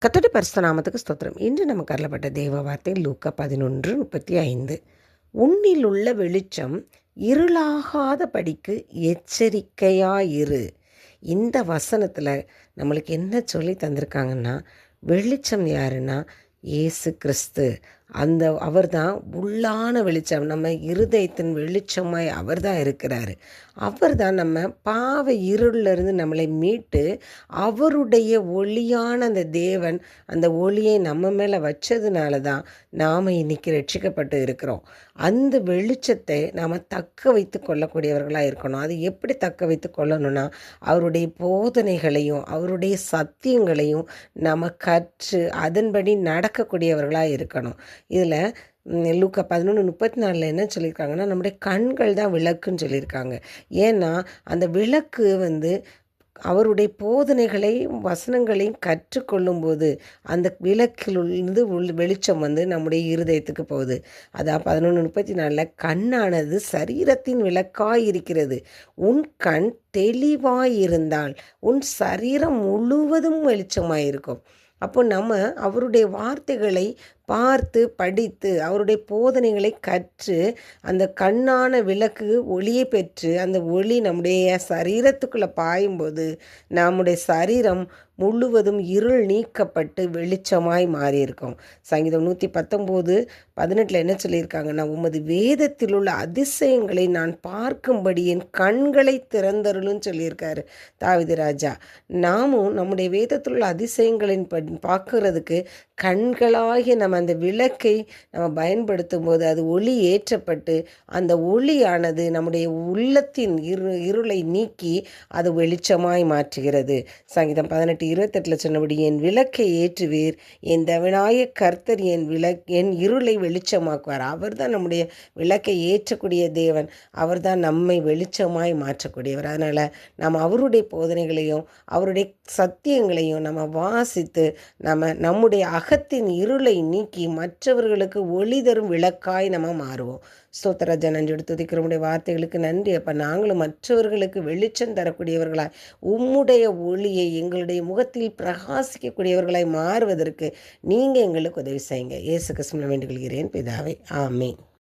கர்த்தருடைய பரிசுத்த நாமத்துக்கு ஸ்தோத்திரம். இன்று நமக்கு அருளப்பட்ட தேவ வார்த்தை லூக்கா 11:35. உன்னில் உள்ள வெளிச்சம் இருளாகாதபடிக்கு எச்சரிக்கையாயிரு. இந்த வசனத்தில் நம்மளுக்கு என்ன சொல்லி தந்திருக்காங்கன்னா, வெளிச்சம் யாருன்னா இயேசு கிறிஸ்து. அவர் தான் உள்ளான வெளிச்சம், நம்ம இருதயத்தின் வெளிச்சமாய் அவர் தான் இருக்கிறாரு. அவர் தான் நம்ம பாவ இருளிலிருந்து நம்மளை மீட்டு, அவருடைய ஒளியான அந்த தேவன் அந்த ஒளியை நம்ம மேலே வச்சதுனால தான் நாம் இன்றைக்கி ரட்சிக்கப்பட்டு இருக்கிறோம். அந்த வெளிச்சத்தை நாம் தக்க வைத்து கொள்ளக்கூடியவர்களாக இருக்கணும். அது எப்படி தக்க வைத்து கொள்ளணும்னா, அவருடைய போதனைகளையும் அவருடைய சத்தியங்களையும் நம்ம கற்று அதன்படி நடக்கக்கூடியவர்களாக இருக்கணும். இதில் லூக்கா 11:34 என்ன சொல்லியிருக்காங்கன்னா, நம்முடைய கண்கள் தான் விளக்குன்னு சொல்லியிருக்காங்க. ஏன்னா அந்த விளக்கு அவருடைய போதனைகளையும் வசனங்களையும் கற்றுக்கொள்ளும்போது அந்த விளக்கிலிருந்து வெளிச்சம் நம்முடைய இருதயத்துக்கு போகுது. அதான் 11:34 கண்ணானது சரீரத்தின் விளக்காய் இருக்கிறது. உன் கண் தெளிவாயிருந்தால் உன் சரீரம் முழுவதும் வெளிச்சமாயிருக்கும். அப்போ நம்ம அவருடைய வார்த்தைகளை பார்த்து படித்து அவருடைய போதனைகளை கற்று அந்த கண்ணான விளக்கு ஒளியை பெற்று அந்த ஒளி நம்முடைய சரீரத்துக்குள்ளே பாயும்போது நம்முடைய சரீரம் முழுவதும் இருள் நீக்கப்பட்டு வெளிச்சமாய் மாறியிருக்கும். சங்கீதம் 119:18 என்ன சொல்லியிருக்காங்கன்னா, உமது வேதத்தில் உள்ள அதிசயங்களை நான் பார்க்கும்படி என் கண்களை திறந்தருளுன்னு சொல்லியிருக்காரு தாவீது ராஜா. நாமும் நம்முடைய வேதத்தில் உள்ள அதிசயங்களின் பார்க்கறதுக்கு கண்களாகிய நம்ம அந்த விளக்கை நம்ம பயன்படுத்தும் போது அது ஒளி ஏற்றப்பட்டு அந்த ஒளியானது நம்முடைய உள்ளத்தின் இருளை நீக்கி அது வெளிச்சமாய் மாற்றுகிறது. சங்கீதம் 18:28 சொன்னபடி என் விளக்கை ஏற்றுவீர், என் தேவனாய கர்த்தர் என் இருளை வெளிச்சமாக்குவார். அவர் தான் நம்முடைய விளக்கை ஏற்றக்கூடிய தேவன். அவர் தான் நம்மை வெளிச்சமாய் மாற்றக்கூடியவர். அதனால் நாம் அவருடைய போதனைகளையும் அவருடைய சத்தியங்களையும் நம்ம வாசித்து நம்முடைய அகத்தின் இருளை நீக்கி மற்றவர்களுக்கு ஒளி தரும் விளக்காய் நம்ம மாறுவோம். ஸ்தோத்திர நன்றி துதிக்கிறவனுடைய வார்த்தைகளுக்கு நன்றி. அப்போ நாங்களும் மற்றவர்களுக்கு வெளிச்சம் தரக்கூடியவர்களாய் உம்முடைய ஒளியை எங்களுடைய முகத்தில் பிரகாசிக்கக்கூடியவர்களாய் மாறுவதற்கு நீங்கள் எங்களுக்கு உதவி செய்யுங்க. இயேசு கிறிஸ்துவின் வேண்டிக் கொள்கிறேன் பிதாவே, ஆமென்.